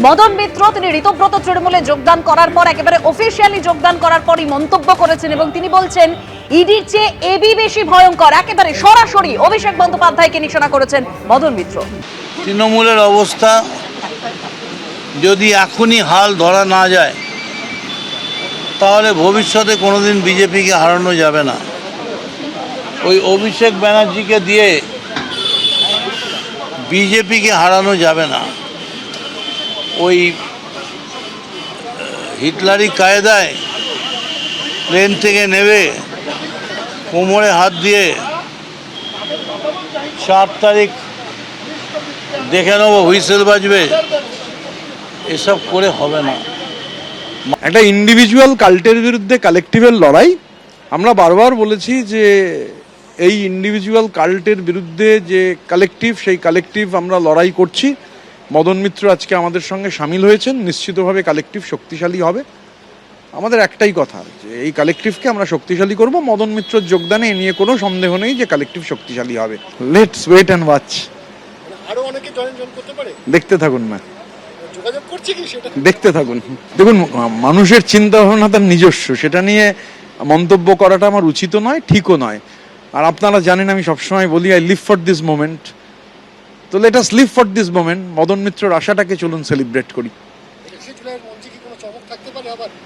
মদন মিত্র তিনি ঋতব্রত তৃণমূলে যোগদান করার পর একেবারে অফিসিয়ালি যোগদান করার পরই মন্তব্য করেছেন এবং তিনি বলছেন ইডির চেয়ে এবি বেশি ভয়ঙ্কর। একেবারে সরাসরি অভিষেক বন্দ্যোপাধ্যায়কে নিশানা করেছেন মদন মিত্র। তৃণমূলের অবস্থা যদি এখনই হাল ধরা না যায় তাহলে ভবিষ্যতে কোনোদিন বিজেপিকে হারানো যাবে না। ওই অভিষেক ব্যানার্জিকে দিয়ে বিজেপিকে হারানো যাবে না। ওই হিটলারি কায়দায় প্লেন থেকে নেবে কোমরে হাত দিয়ে 4 তারিখ দেখে নেব হুইসেল বাজবে, এসব করে হবে না। একটা ইন্ডিভিজুয়াল কাল্টের বিরুদ্ধে কালেকটিভের লড়াই। আমরা বারবার বলেছি যে এই ইন্ডিভিজুয়াল কাল্টের বিরুদ্ধে যে কালেকটিভ, সেই কালেকটিভ আমরা লড়াই করছি। মদন মিত্র আজকে আমাদের সঙ্গে সামিল হয়েছেন, নিশ্চিতভাবে কালেকটিভ শক্তিশালী হবে। আমাদের একটাই কথা যে এই কালেকটিভকে আমরা শক্তিশালী করব। মদন মিত্রর যোগদানে এ নিয়ে কোনো সন্দেহ নেই যে কালেকটিভ শক্তিশালী হবে। Let's wait and watch. আরো অনেকে জয়েন করতে পারে, দেখতে থাকুন না, যোগাযোগ করছে কি সেটা দেখতে থাকুন। দেখুন, মানুষের চিন্তা ভাবনা তার নিজস্ব, সেটা নিয়ে মন্তব্য করাটা আমার উচিত নয়, ঠিকও নয়। আর আপনারা জানেন আমি সবসময় বলি I live for this moment. তো let us live for this moment. Madan মিত্রর আশাটাকে চলুন সেলিব্রেট করি।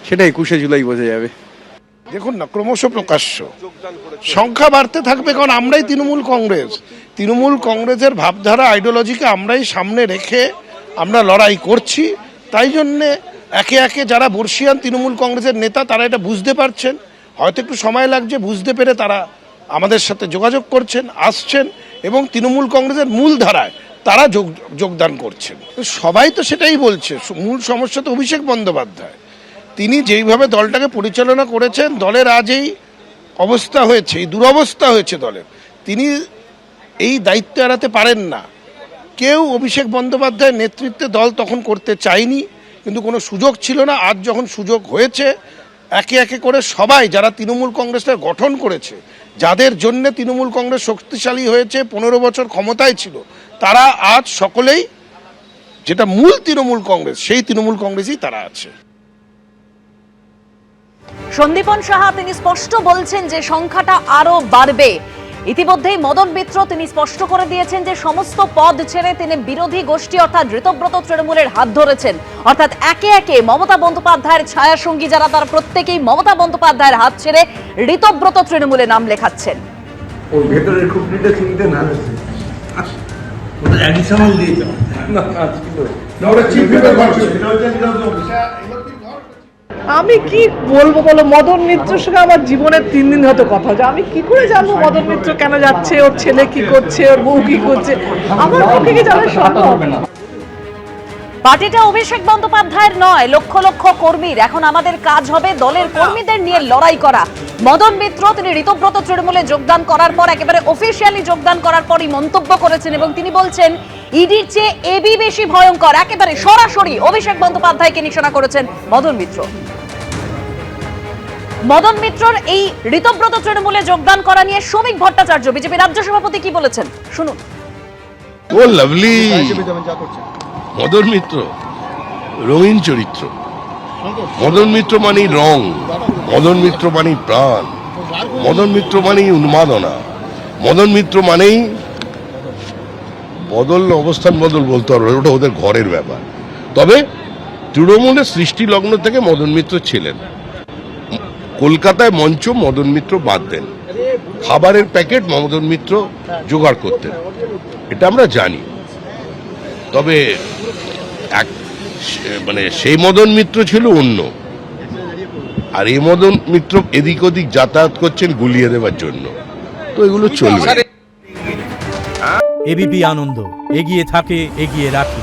সেটা 21শে জুলাই বোঝা যাবে। দেখুন না, ক্রমশ প্রকাশ্য সংখ্যা বাড়তে থাকবে, কারণ আমরাই তৃণমূল কংগ্রেসের ভাবধারা আইডিওলজিকে আমরাই সামনে রেখে আমরা লড়াই করছি। তাই জন্যে একে একে যারা বর্ষিয়ান তৃণমূল কংগ্রেসের নেতা তারা এটা বুঝতে পারছেন, হয়তো একটু সময় লাগছে, বুঝতে পেরে তারা আমাদের সাথে যোগাযোগ করছেন, আসছেন এবং তৃণমূল কংগ্রেসের মূল ধারায় তারা যোগদান করছেন। সবাই তো সেটাই বলছে, মূল সমস্যা তো অভিষেক বন্দ্যোপাধ্যায়। তিনি যেইভাবে দলটাকে পরিচালনা করেছেন, দলের আজ এই অবস্থা হয়েছে, এই দুরবস্থা হয়েছে দলের, তিনি এই দায়িত্ব এড়াতে পারেন না। কেউ অভিষেক বন্দ্যোপাধ্যায়ের নেতৃত্বে দল তখন করতে চায়নি, কিন্তু কোনো সুযোগ ছিল না। আজ যখন সুযোগ হয়েছে, একে একে করে সবাই যারা তৃণমূল কংগ্রেসটা গঠন করেছে, যাদের জন্য তৃণমূল কংগ্রেস শক্তিশালী হয়েছে, 15 বছর ক্ষমতায় ছিল, তারা আজ সকলেই যেটা মূল তৃণমূল কংগ্রেস, সেই তৃণমূল কংগ্রেসই তারা আছে। সন্দীপন সাহা তিনি স্পষ্ট বলছেন যে সংখ্যাটা আরো বাড়বে। ইতিমধ্যেই মদন মিত্র তিনি স্পষ্ট করে দিয়েছেন যে সমস্ত পদ ছেড়ে তিনি বিরোধী গোষ্ঠী অর্থাৎ ঋতব্রত তৃণমূলের হাত ধরেছেন। অর্থাৎ একে একে মমতা বন্দ্যোপাধ্যায়ের ছায়াসঙ্গী যারা, তারা প্রত্যেকেই মমতা বন্দ্যোপাধ্যায়ের হাত ছেড়ে ঋতব্রত তৃণমূলে নাম লেখাচ্ছেন। ওর ভেতরের খুপড়িটা চিনতে না ওটা অ্যাডিশনাল দিয়েছে না, ওটা চিফ হুইপের ভার্সন, এটা হচ্ছে আমি কি বলবো বলো, মদন মিত্রের সঙ্গে আমার জীবনের 3 দিন হয়তো কথা হচ্ছে। আমি কি করে জানবো মদন মিত্র কেন যাচ্ছে, ওর ছেলে কি করছে, ওর বউ কি করছে? আমার পক্ষে কি জানা সম্ভব হবে না। পার্টিটা অভিষেক বন্দ্যোপাধ্যায়ের নয়, লক্ষ লক্ষ কর্মীর। এখন আমাদের কাজ হবে দলের কর্মীদের নিয়ে লড়াই করা। মদন মিত্র তিনি ঋতব্রত তৃণমূলে যোগদান করার পর একেবারে অফিসিয়ালি যোগদান করার পরই মন্তব্য করেছেন এবং তিনি বলছেন ইডির চেয়ে এবি বেশি ভয়ঙ্কর। একেবারে সরাসরি অভিষেক বন্দ্যোপাধ্যায়কে নিশানা করেছেন মদন মিত্র। মদন মিত্রর এই ঋতব্রত তৃণমূলে যোগদান করা নিয়ে শ্রমিক ভট্টাচার্য বিজেপি রাজ্য সভাপতি কি বলেছেন শুনুন। ও লাভলি মদন মিত্র রঙিন চরিত্র। মদন মিত্র মানেই রং, মদন মিত্র মানেই প্রাণ, মদন মিত্র মানেই উন্মাদনা, মদন মিত্র মানেই বদল, অবস্থান বদল বলতে পারবে, ওটা ওদের ঘরের ব্যাপার। তবে তৃণমূলের সৃষ্টি লগ্ন থেকে মদন মিত্র ছিলেন। কলকাতায় মঞ্চ মদন মিত্র বাঁধতেন, খাবারের প্যাকেট মদন মিত্র জোগাড় করতেন, এটা আমরা জানি। তবে সেই মদন মিত্র ছিল অন্য, আর এই মদন মিত্র এদিক ওদিক যাতায়াত করছেন গুলিয়ে দেওয়ার জন্য। তো এগুলো চলবে। এবিপি আনন্দ এগিয়ে থাকে, এগিয়ে রাখে।